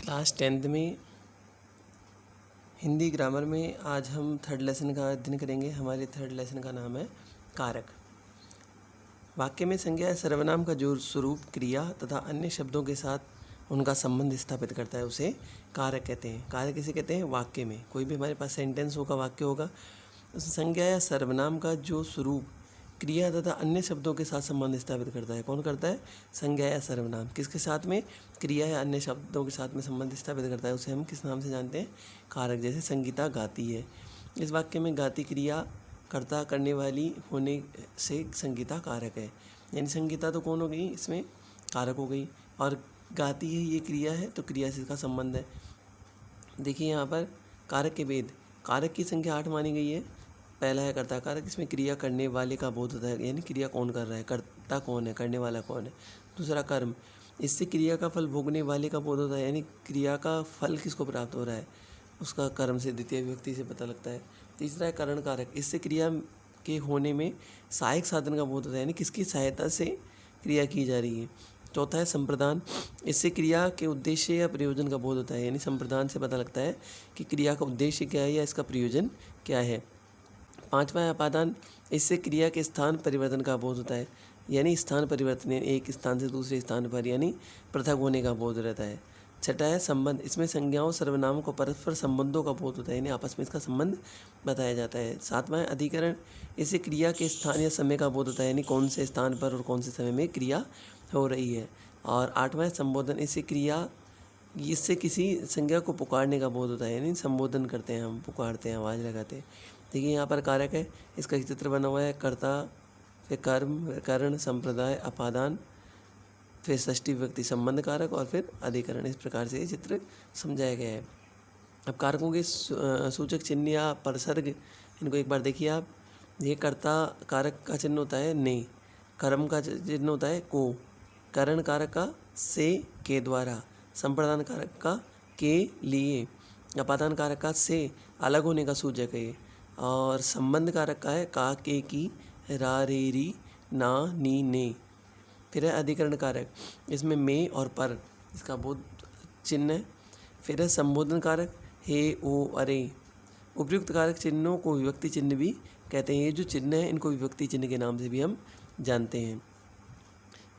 Class 10th में Hindi grammar में आज हम थर्ड लेसन का अध्ययन करेंगे। हमारे थर्ड लेसन का नाम है कारक। वाक्य में संज्ञा या सर्वनाम का जो स्वरूप, क्रिया तथा अन्य शब्दों के साथ उनका संबंध स्थापित करता है उसे कारक कहते हैं। कारक किसे कहते हैं? वाक्य में कोई भी हमारे पास सेंटेंस होगा, वाक्य होगा, उस संज्ञा या सर्वनाम का जो स्वरूप, क्रिया तथा अन्य शब्दों के साथ संबंध स्थापित करता है। कौन करता है? संज्ञा या सर्वनाम। किसके साथ में? क्रिया या अन्य शब्दों के साथ में संबंध स्थापित करता है, उसे हम किस नाम से जानते हैं? कारक। जैसे संगीता गाती है, इस वाक्य में गाती क्रिया कर्ता करने वाली होने से संगीता कारक है। यानी संगीता तो कौन हो गई? इसमें कारक हो गई, और गाती है ये क्रिया है, तो क्रिया से इसका संबंध है। देखिए यहाँ पर कारक के भेद। कारक की संख्या 8 मानी गई है। पहला है कर्ता कारक, इसमें क्रिया करने वाले का बोध होता है, यानी क्रिया कौन कर रहा है, कर्ता कौन है, करने वाला कौन है। दूसरा कर्म, इससे क्रिया का फल भोगने वाले का बोध होता है, यानी क्रिया का फल किसको प्राप्त हो रहा है, उसका कर्म से, द्वितीय विभक्ति से पता लगता है। तीसरा है करण कारक, इससे क्रिया के होने में सहायक साधन का बोध होता है, यानी किसकी सहायता से क्रिया की जा रही है। चौथा है संप्रदान, इससे क्रिया के उद्देश्य या प्रयोजन का बोध होता है, यानी संप्रदान से पता लगता है कि क्रिया का उद्देश्य क्या है या इसका प्रयोजन क्या है। पांचवा है अपादान, इससे क्रिया के स्थान परिवर्तन का बोध होता है, यानी स्थान परिवर्तन, एक स्थान से दूसरे स्थान पर, यानी पृथक होने का बोध रहता है। छठा है संबंध, इसमें संज्ञाओं सर्वनामों को परस्पर संबंधों का बोध होता है, यानी आपस में इसका संबंध बताया जाता है। सातवां है अधिकरण, इससे क्रिया के स्थान या समय का बोध होता है, यानी कौन से स्थान पर और कौन से समय में क्रिया हो रही है। और आठवां है संबोधन, इससे किसी संज्ञा को पुकारने का बोध होता है, यानी संबोधन करते हैं हम, पुकारते हैं, आवाज़ लगाते हैं। देखिए यहाँ पर कारक है, इसका चित्र बना हुआ है, कर्ता, फिर कर्म, करण, संप्रदाय, अपादान, फिर षष्ठी विभक्ति संबंध कारक, और फिर अधिकरण। इस प्रकार से ये चित्र समझाया गया है। अब कारकों के सूचक चिन्ह या परसर्ग, इनको एक बार देखिए आप। ये कर्ता कारक का चिन्ह होता है ने, कर्म का चिन्ह होता है को, करण कारक का से, के द्वारा, संप्रदान कारक का के लिए, अपादान कारक का से, अलग होने का सूचक है, और संबंध कारक का है का, के, की, रा, रे, री, ना, नी, ने। फिर है अधिकरण कारक, इसमें में और पर, इसका बोध चिन्ह है। फिर है संबोधन कारक, हे, ओ, अरे। उपयुक्त कारक चिन्हों को विभक्ति चिन्ह भी कहते हैं। ये जो चिन्ह है इनको विभक्ति चिन्ह के नाम से भी हम जानते हैं,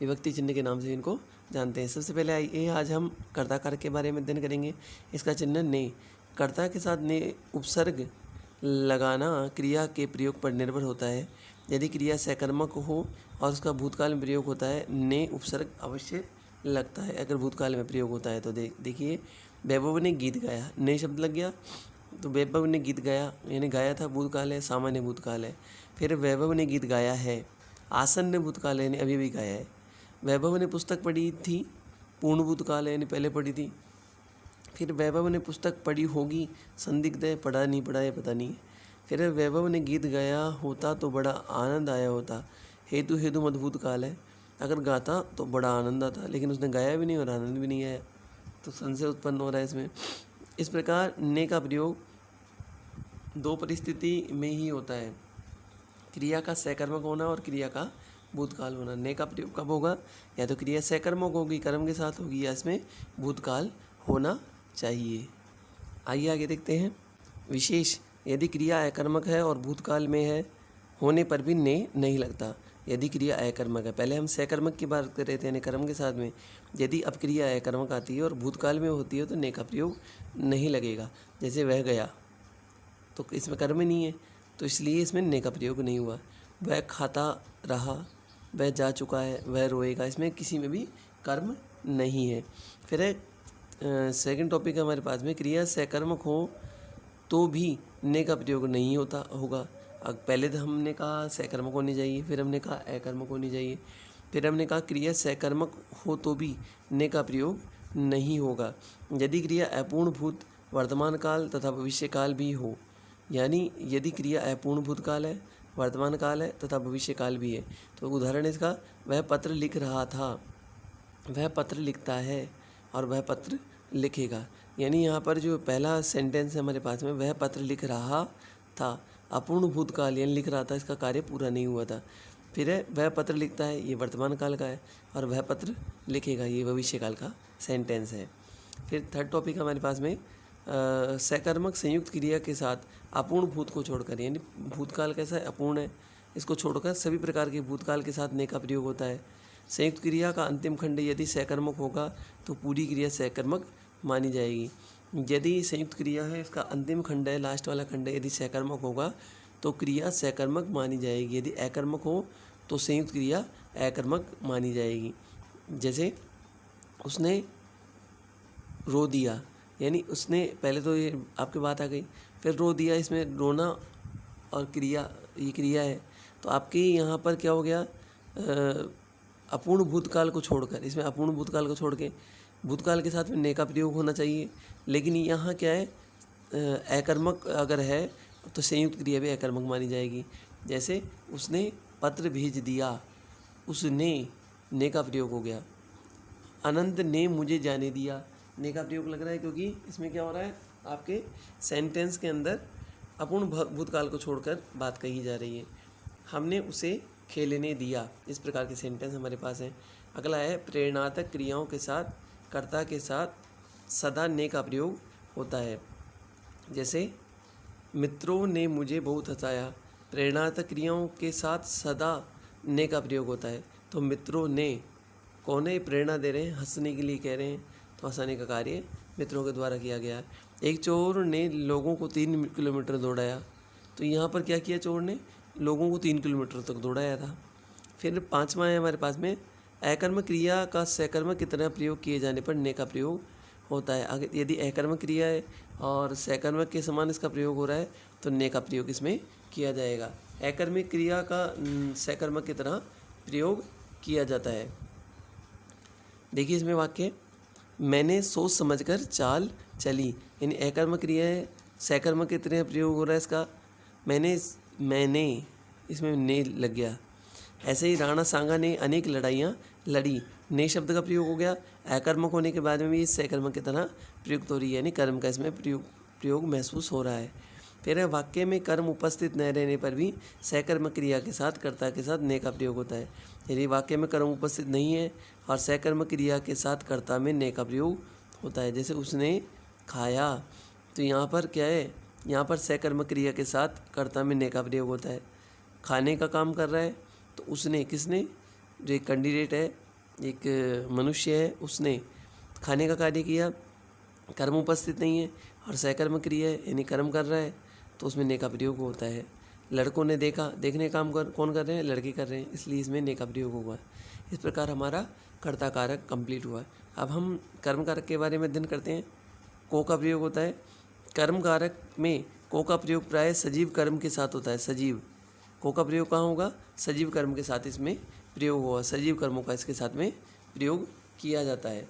विभक्ति चिन्ह के नाम से इनको जानते हैं। सबसे पहले आइए आज हम कर्ता कारक के बारे में अध्ययन करेंगे। इसका चिन्ह ने, कर्ता के साथ ने उपसर्ग लगाना क्रिया के प्रयोग पर निर्भर होता है। यदि क्रिया सकर्मक हो और उसका भूतकाल में प्रयोग होता है, ने उपसर्ग अवश्य लगता है, अगर भूतकाल में प्रयोग होता है तो। देखिए वैभव ने गीत गाया, ने शब्द लग गया, तो वैभव ने गीत गाया, यानी गाया था भूतकाल है, सामान्य भूतकाल है। फिर वैभव ने गीत गाया है, आसन्न भूतकाल है, यानी अभी भी गाया है। वैभव ने पुस्तक पढ़ी थी, पूर्ण भूतकाल है, यानी पहले पढ़ी थी। फिर वैभव ने पुस्तक पढ़ी होगी, संदिग्ध है, पढ़ा नहीं पढ़ा है पता नहीं है। फिर वैभव ने गीत गाया होता तो बड़ा आनंद आया होता, हेतु हेतु मधुभूत काल है, अगर गाता तो बड़ा आनंद आता, लेकिन उसने गाया भी नहीं और आनंद भी नहीं आया, तो संशय उत्पन्न हो रहा है इसमें। इस प्रकार ने का प्रयोग दो परिस्थिति में ही होता है, क्रिया का सकर्मक होना और क्रिया का भूतकाल होना। ने का प्रयोग कब होगा? या तो क्रिया सकर्मक होगी, कर्म के साथ होगी, या इसमें भूतकाल होना चाहिए। आइए आगे देखते हैं। विशेष, यदि क्रिया अकर्मक है और भूतकाल में है, होने पर भी ने नहीं लगता। यदि क्रिया अकर्मक है, पहले हम सकर्मक की बात कर रहे थे, यानी कर्म के साथ में, यदि अब क्रिया अकर्मक आती है और भूतकाल में होती है तो ने का प्रयोग नहीं लगेगा। जैसे वह गया, तो इसमें कर्म नहीं है, तो इसलिए इसमें ने का प्रयोग नहीं हुआ। वह खाता रहा, वह जा चुका है, वह रोएगा, इसमें किसी में भी कर्म नहीं है। फिर है सेकंड टॉपिक है हमारे पास में, क्रिया सकर्मक हो तो भी ने का प्रयोग नहीं होता होगा। अब पहले तो हमने कहा सकर्मक होनी चाहिए, फिर हमने कहा अकर्मक होनी चाहिए, फिर हमने कहा क्रिया सकर्मक हो तो भी ने का प्रयोग नहीं होगा। यदि क्रिया अपूर्ण भूत, वर्तमान काल तथा भविष्य काल भी हो, यानी यदि क्रिया अपूर्ण भूतकाल है, वर्तमान काल है तथा भविष्य काल भी है, तो उदाहरण इसका, वह पत्र लिख रहा था, वह पत्र लिखता है, और वह पत्र लिखेगा। यानी यहाँ पर जो पहला सेंटेंस है हमारे पास में, वह पत्र लिख रहा था, अपूर्ण भूतकाल यानी लिख रहा था, इसका कार्य पूरा नहीं हुआ था। फिर है वह पत्र लिखता है, ये वर्तमान काल का है, और वह पत्र लिखेगा, ये भविष्य काल का सेंटेंस है। फिर थर्ड टॉपिक हमारे पास में सकर्मक संयुक्त क्रिया के साथ अपूर्ण भूत को छोड़कर, यानी भूतकाल कैसा है, अपूर्ण है, इसको छोड़कर सभी प्रकार के भूतकाल के साथ ने का प्रयोग होता है। संयुक्त क्रिया का अंतिम खंड यदि सकर्मक होगा तो पूरी क्रिया सकर्मक मानी जाएगी। यदि संयुक्त क्रिया है, इसका अंतिम खंड है, लास्ट वाला खंड है, यदि सकर्मक होगा तो क्रिया सकर्मक मानी जाएगी। यदि अकर्मक हो तो संयुक्त क्रिया अकर्मक मानी जाएगी। जैसे उसने रो दिया, यानी उसने, पहले तो ये आपकी बात आ गई, फिर रो दिया, इसमें रोना और क्रिया, ये क्रिया है, तो आपकी यहाँ पर क्या हो गया, अपूर्ण भूतकाल को छोड़कर, इसमें अपूर्ण भूतकाल को छोड़ के भूतकाल के साथ में ने का प्रयोग होना चाहिए। लेकिन यहाँ क्या है, अकर्मक अगर है तो संयुक्त क्रिया भी अकर्मक मानी जाएगी। जैसे उसने पत्र भेज दिया, उसने, ने का प्रयोग हो गया। अनंत ने मुझे जाने दिया, ने का प्रयोग लग रहा है क्योंकि इसमें क्या हो रहा है, आपके सेंटेंस के अंदर अपूर्ण भूतकाल को छोड़कर बात कही जा रही है। हमने उसे खेलने दिया, इस प्रकार के सेंटेंस हमारे पास हैं। अगला है प्रेरणात्मक क्रियाओं के साथ कर्ता के साथ सदा ने का प्रयोग होता है। जैसे मित्रों ने मुझे बहुत हंसाया, प्रेरणात्मक क्रियाओं के साथ सदा ने का प्रयोग होता है। तो मित्रों ने, कौन है, प्रेरणा दे रहे हैं, हंसने के लिए कह रहे हैं, तो हंसाने का कार्य मित्रों के द्वारा किया गया है। एक चोर ने लोगों को 3 किलोमीटर दौड़ाया, तो यहाँ पर क्या किया, चोर ने लोगों को 3 किलोमीटर तक दौड़ाया था। फिर पांचवा है हमारे पास में अकर्मक क्रिया का सकर्मक की तरह प्रयोग किए जाने पर ने का प्रयोग होता है। अगर यदि अकर्मक क्रिया है और सकर्मक के समान इसका प्रयोग हो रहा है तो ने का प्रयोग इसमें किया जाएगा। अकर्मक क्रिया का सकर्मक की तरह प्रयोग किया जाता है। देखिए इसमें वाक्य, मैंने सोच समझकर चाल चली, यानी अकर्मक क्रिया है, सकर्मक की तरह प्रयोग हो रहा है इसका। मैंने इसमें ने लग गया। ऐसे ही राणा सांगा ने अनेक लड़ाइयाँ लड़ी, ने शब्द का प्रयोग हो गया। अकर्मक होने के बाद में भी सकर्मक की तरह प्रयुक्त हो रही है, यानी कर्म का इसमें प्रयोग महसूस हो रहा है। फिर वाक्य में कर्म उपस्थित न रहने पर भी सकर्मक क्रिया के साथ कर्ता के साथ ने का प्रयोग होता है। यदि वाक्य में कर्म उपस्थित नहीं है और सकर्मक क्रिया के साथ कर्ता में ने का प्रयोग होता है। जैसे उसने खाया, तो यहाँ पर क्या है, यहाँ पर सकर्मक क्रिया के साथ कर्ता में ने का प्रयोग होता है। खाने का काम कर रहा है, तो उसने, किसने, जो एक कैंडिडेट है, एक मनुष्य है, उसने खाने का कार्य किया, कर्म उपस्थित नहीं है और सकर्मक क्रिया है, यानी कर्म कर रहा है, तो उसमें ने का प्रयोग होता है। लड़कों ने देखा, देखने का काम कौन कर रहे हैं, लड़के कर रहे हैं, इसलिए इसमें ने का प्रयोग होगा। इस प्रकार हमारा कर्ता कारक कंप्लीट हुआ। अब हम कर्म कारक के बारे में अध्ययन करते हैं। को का प्रयोग होता है। कर्म कारक में को का प्रयोग प्राय सजीव कर्म के साथ होता है। सजीव, को का प्रयोग कहाँ होगा, सजीव कर्म के साथ इसमें प्रयोग होगा। सजीव कर्मों का इसके साथ में प्रयोग किया जाता है।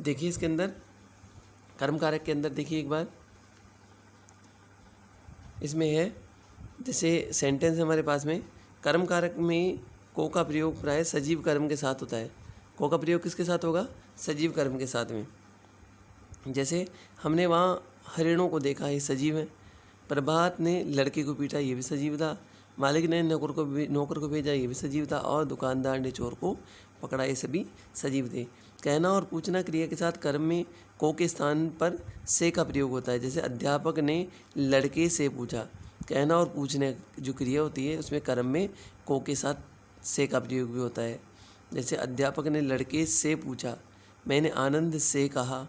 देखिए इसके अंदर कर्म कारक के अंदर देखिए एक बार, इसमें है, जैसे सेंटेंस है हमारे पास में, कर्म कारक में को का प्रयोग प्राय सजीव कर्म के साथ होता है। को का प्रयोग किसके साथ होगा, सजीव कर्म के साथ में। जैसे हमने वहाँ हरिणों को देखा, ये सजीव है। प्रभात ने लड़के को पीटा, ये भी सजीव था। मालिक ने नौकर को भेजा, ये भी सजीव था। और दुकानदार ने चोर को पकड़ा, ये सभी सजीव थे। कहना और पूछना क्रिया के साथ कर्म में को के स्थान पर से का प्रयोग होता है। जैसे अध्यापक ने लड़के से पूछा, कहना और पूछने जो क्रिया होती है उसमें कर्म में को के साथ से का प्रयोग भी होता है। जैसे अध्यापक ने लड़के से पूछा, मैंने आनंद से कहा,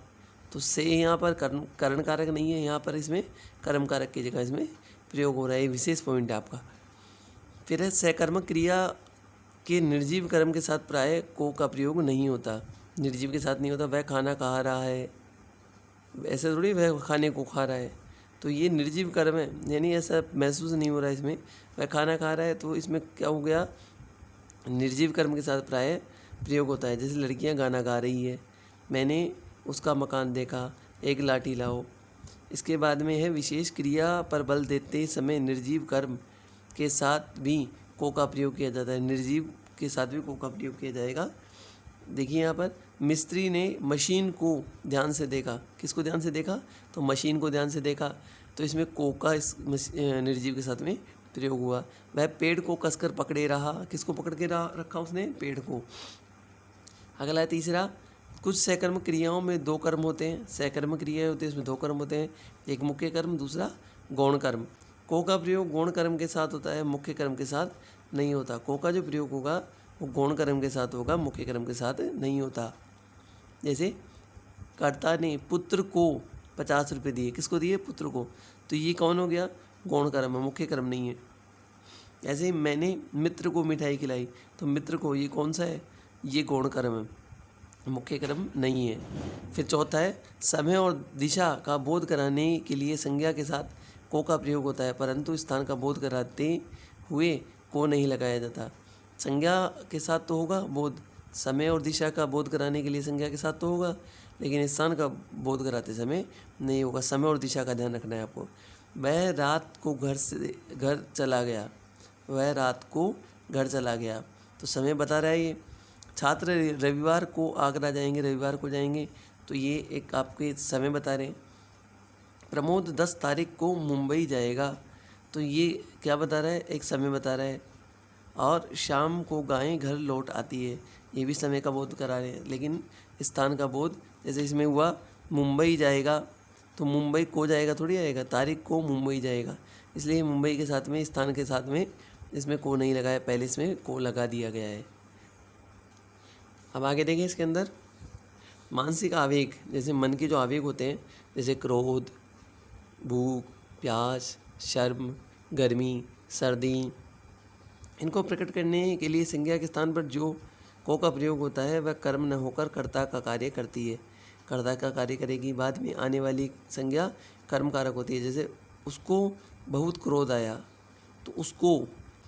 तो से यहाँ पर करण कारक नहीं है, यहाँ पर इसमें कर्म कारक की जगह इसमें प्रयोग हो रहा है। विशेष पॉइंट है आपका। फिर है सकर्मक क्रिया के निर्जीव कर्म के साथ प्राय को का प्रयोग नहीं होता। निर्जीव के साथ नहीं होता। वह खाना खा रहा है, ऐसे थोड़ी वह खाने को खा रहा है, तो ये निर्जीव कर्म है, यानी ऐसा महसूस नहीं हो रहा है इसमें। वह खाना खा रहा है, तो इसमें क्या हो गया, निर्जीव कर्म के साथ प्राय प्रयोग होता है। जैसे लड़कियां गाना गा रही है, मैंने उसका मकान देखा, एक लाठी लाओ। इसके बाद में है विशेष क्रिया पर बल देते समय निर्जीव कर्म के साथ भी को का प्रयोग किया जाता है। निर्जीव के साथ भी को का प्रयोग किया जाएगा। देखिए यहाँ पर मिस्त्री ने मशीन को ध्यान से देखा। किसको ध्यान से देखा, तो मशीन को ध्यान से देखा, तो इसमें को का इस निर्जीव के साथ में प्रयोग हुआ। वह पेड़ को कसकर पकड़े रहा। किसको पकड़ के रखा उसने, पेड़ को। अगला है तीसरा, कुछ सकर्मक क्रियाओं में 2 कर्म होते हैं, सकर्मक क्रियाएं होती है इसमें 2 कर्म होते हैं, एक मुख्य कर्म दूसरा गौण कर्म। को का प्रयोग गौण कर्म के साथ होता है, मुख्य कर्म के साथ नहीं होता। को का जो प्रयोग होगा वो गौण कर्म के साथ होगा, मुख्य कर्म के साथ नहीं होता। जैसे कर्ता ने पुत्र को 50 रुपये दिए, किसको दिए? पुत्र को, तो ये कौन हो गया? गौण कर्म है, मुख्य कर्म नहीं है। ऐसे ही मैंने मित्र को मिठाई खिलाई, तो मित्र को, ये कौन सा है? ये गौण कर्म है, मुख्य कर्म नहीं है। फिर चौथा है समय और दिशा का बोध कराने के लिए संज्ञा के साथ को का प्रयोग होता है, परंतु स्थान का बोध कराते हुए को नहीं लगाया जाता। संज्ञा के साथ तो होगा बोध, समय और दिशा का बोध कराने के लिए संज्ञा के साथ तो होगा, लेकिन स्थान का बोध कराते समय नहीं होगा। समय और दिशा का ध्यान रखना है आपको। वह रात को घर चला गया, वह रात को घर चला गया, तो समय बता रहा है ये। छात्र रविवार को आगरा जाएंगे, रविवार को जाएंगे, तो ये एक आपके समय बता रहे हैं। प्रमोद 10 तारीख को मुंबई जाएगा, तो ये क्या बता रहा है? एक समय बता रहा है। और शाम को गायें घर लौट आती है, ये भी समय का बोध करा रहे हैं, लेकिन स्थान का बोध, जैसे इसमें हुआ मुंबई जाएगा, तो मुंबई को जाएगा थोड़ी आएगा, तारीख को मुंबई जाएगा, इसलिए मुंबई के साथ में, स्थान के साथ में इसमें को नहीं लगाया, पहले इसमें को लगा दिया गया है। अब आगे देखें इसके अंदर मानसिक आवेग, जैसे मन के जो आवेग होते हैं, जैसे क्रोध, भूख, प्यास, शर्म, गर्मी, सर्दी, इनको प्रकट करने के लिए संज्ञा के स्थान पर जो को का प्रयोग होता है वह कर्म न होकर कर्ता का कार्य करती है, कर्ता का कार्य करेगी। बाद में आने वाली संज्ञा कर्म कारक होती है। जैसे उसको बहुत क्रोध आया, तो उसको,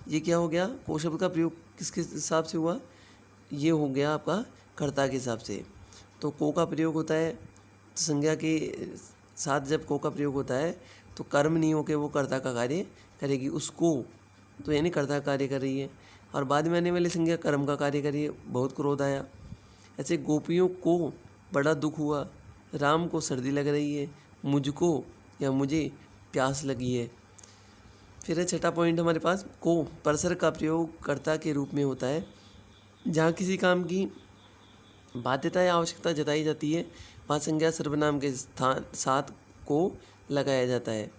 ये क्या हो गया? को शब्द का प्रयोग किसके हिसाब से हुआ? ये हो गया आपका कर्ता के हिसाब से। तो को का प्रयोग होता है संज्ञा के साथ, जब को का प्रयोग होता है तो कर्म नहीं होकर वो कर्ता का कार्य करेगी। उसको, तो यानी कर्ता का कार्य कर रही है, और बाद में आने वाली संज्ञा कर्म का कार्य कर रही है। बहुत क्रोध आया, ऐसे गोपियों को बड़ा दुख हुआ, राम को सर्दी लग रही है, मुझको या मुझे प्यास लगी है। फिर है छठा पॉइंट हमारे पास, को परसर का प्रयोग कर्ता के रूप में होता है। जहाँ किसी काम की बाध्यता या आवश्यकता जताई जाती है, वहाँ संज्ञा सर्वनाम के साथ को लगाया जाता है।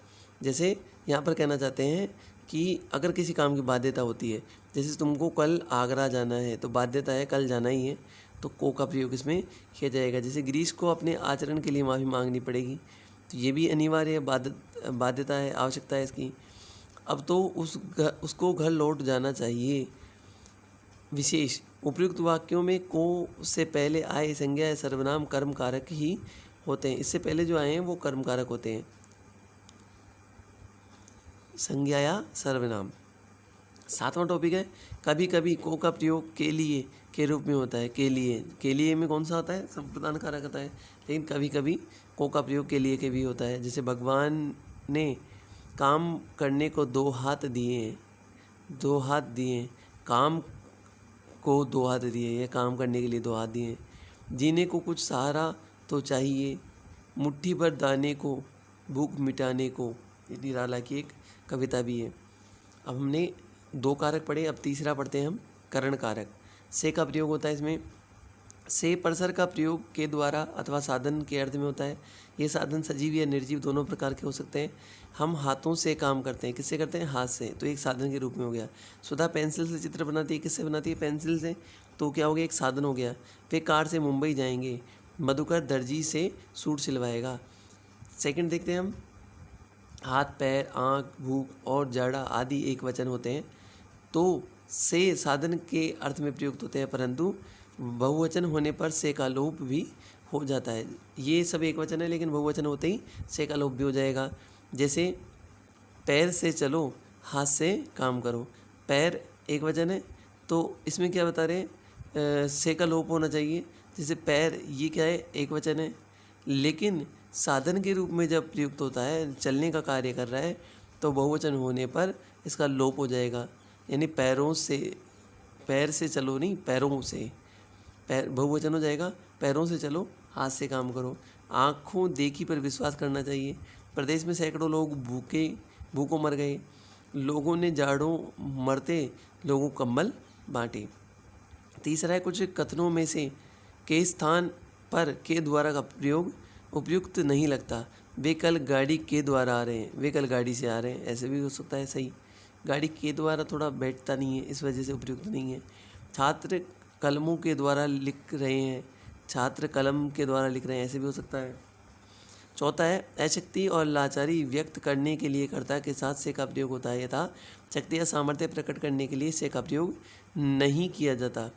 जैसे यहाँ पर कहना चाहते हैं कि अगर किसी काम की बाध्यता होती है, जैसे तुमको कल आगरा जाना है, तो बाध्यता है कल जाना ही है, तो को का प्रयोग इसमें किया जाएगा। जैसे गिरीश को अपने आचरण के लिए माफ़ी मांगनी पड़ेगी, तो ये भी अनिवार्य बाध्यता है, आवश्यकता है इसकी। अब तो उसको घर लौट जाना चाहिए। विशेष उपयुक्त वाक्यों में को से पहले आए संज्ञा या सर्वनाम कर्म कारक ही होते हैं। इससे पहले जो आए हैं वो कर्म कारक होते हैं, संज्ञा या सर्वनाम। 7वां टॉपिक है कभी कभी को का प्रयोग के लिए के रूप में होता है। के लिए में कौन सा आता है? संप्रदान कारक आता है, लेकिन कभी कभी को का प्रयोग के लिए के भी होता है। जैसे भगवान ने काम करने को 2 हाथ दिए, 2 हाथ दिए, काम को 2 हाथ दिए, या काम करने के लिए 2 हाथ दिए। जीने को कुछ सहारा तो चाहिए, मुट्ठी भर दाने को भूख मिटाने को, ये निराला की एक कविता भी है। अब हमने 2 कारक पढ़े, अब तीसरा पढ़ते हैं हम, करण कारक। से का प्रयोग होता है इसमें। से परसर का प्रयोग के द्वारा अथवा साधन के अर्थ में होता है। ये साधन सजीव या निर्जीव दोनों प्रकार के हो सकते हैं। हम हाथों से काम करते हैं, किससे करते हैं? हाथ से, तो एक साधन के रूप में हो गया। सुधा पेंसिल से चित्र बनाती है, किससे बनाती है? पेंसिल से, तो क्या हो गया? एक साधन हो गया। वे कार से मुंबई जाएंगे, मधुकर दर्जी से सूट सिलवाएगा। सेकंड देखते हैं हम, हाथ, पैर, आँख, भूख और जाड़ा आदि एक वचन होते हैं, तो से साधन के अर्थ में प्रयुक्त होते हैं, परंतु बहुवचन होने पर से का लोप भी हो जाता है। ये सब एक वचन है, लेकिन बहुवचन होते ही से का लोप भी हो जाएगा। जैसे पैर से चलो, हाथ से काम करो। पैर एक वचन है, तो इसमें क्या बता रहे हैं? से का लोप होना चाहिए। जैसे पैर, ये क्या है? एक वचन है, लेकिन साधन के रूप में जब प्रयुक्त होता है, चलने का कार्य कर रहा है, तो बहुवचन होने पर इसका लोप हो जाएगा। यानी पैरों से, पैर से चलो नहीं, पैरों से, पैर बहुवचन हो जाएगा। पैरों से चलो, हाथ से काम करो। आँखों देखी पर विश्वास करना चाहिए। प्रदेश में सैकड़ों लोग भूखों मर गए। लोगों ने जाड़ों मरते लोगों को कंबल बांटे। तीसरा है कुछ कथनों में से के स्थान पर के द्वारा का प्रयोग उपयुक्त नहीं लगता। वे कल गाड़ी के द्वारा आ रहे हैं, वे कल गाड़ी से आ रहे हैं, ऐसे भी हो सकता है सही। गाड़ी के द्वारा थोड़ा बैठता नहीं है, इस वजह से उपयुक्त नहीं है। छात्र कलमों के द्वारा लिख रहे हैं, छात्र कलम के द्वारा लिख रहे हैं, ऐसे भी हो सकता है। चौथा है अशक्ति और लाचारी व्यक्त करने के लिए कर्ता के साथ से का प्रयोग होता है, यथा शक्ति या सामर्थ्य प्रकट करने के लिए से का प्रयोग नहीं किया जाता।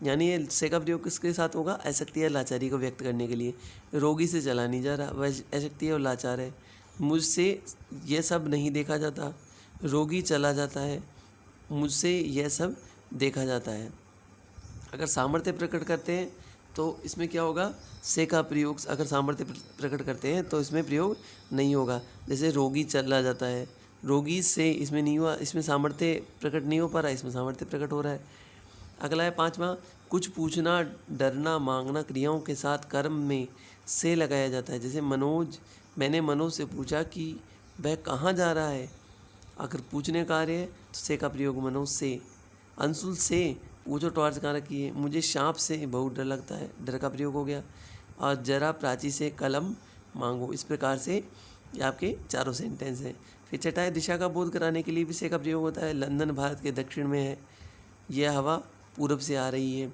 यानी ये से का प्रयोग किसके साथ होगा? अशक्ति या लाचारी को व्यक्त करने के लिए। रोगी से चला नहीं जा रहा, वह अशक्ति और लाचार है। मुझसे यह सब नहीं देखा जाता, रोगी चला जाता है, मुझसे यह सब देखा जाता है। अगर सामर्थ्य प्रकट करते हैं तो इसमें क्या होगा? से का प्रयोग, अगर सामर्थ्य प्रकट करते हैं तो इसमें प्रयोग नहीं होगा। जैसे रोगी चला जाता है, रोगी से इसमें नहीं हुआ, इसमें सामर्थ्य प्रकट नहीं हो पा रहा, इसमें सामर्थ्य प्रकट हो रहा है। अगला है पांचवा, कुछ पूछना, डरना, मांगना क्रियाओं के साथ कर्म में से लगाया जाता है। जैसे मैंने मनोज से पूछा कि वह कहाँ जा रहा है। अगर पूछने कार्य है तो से का प्रयोग मनोज से। अंशुल से पूछो टॉर्च कहाँ रखी है, मुझे सांप से बहुत डर लगता है, डर का प्रयोग हो गया। और जरा प्राची से कलम मांगो। इस प्रकार से ये आपके चारों सेंटेंस हैं। फिर छठा है दिशा का बोध कराने के लिए भी से का प्रयोग होता है। लंदन भारत के दक्षिण में है, यह हवा पूरब से आ रही है।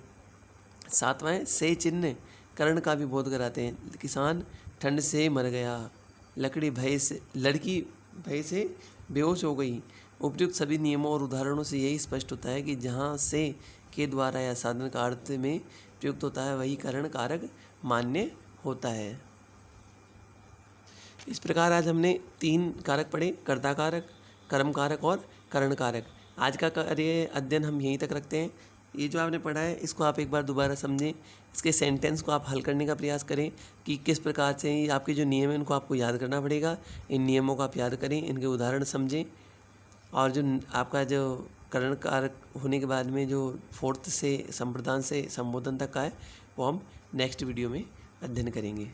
सातवां है से चिन्ह कर्ण का भी बोध कराते हैं। किसान ठंड से मर गया, लड़की भय से बेहोश हो गई। उपयुक्त सभी नियमों और उदाहरणों से यही स्पष्ट होता है कि जहाँ से के द्वारा या साधन का अर्थ में प्रयुक्त होता है वही करण कारक मान्य होता है। इस प्रकार आज हमने 3 कारक पढ़े, कर्ता कारक, कर्म कारक और करण कारक। आज का कार्य अध्ययन हम यहीं तक रखते हैं। ये जो आपने पढ़ा है इसको आप एक बार दोबारा समझें, इसके सेंटेंस को आप हल करने का प्रयास करें कि किस प्रकार से आपके जो नियम हैं उनको आपको याद करना पड़ेगा। इन नियमों को आप याद करें, इनके उदाहरण समझें, और जो आपका जो करण कारक होने के बाद में जो 4th से संप्रदान से संबोधन तक का है वो हम नेक्स्ट वीडियो में अध्ययन करेंगे।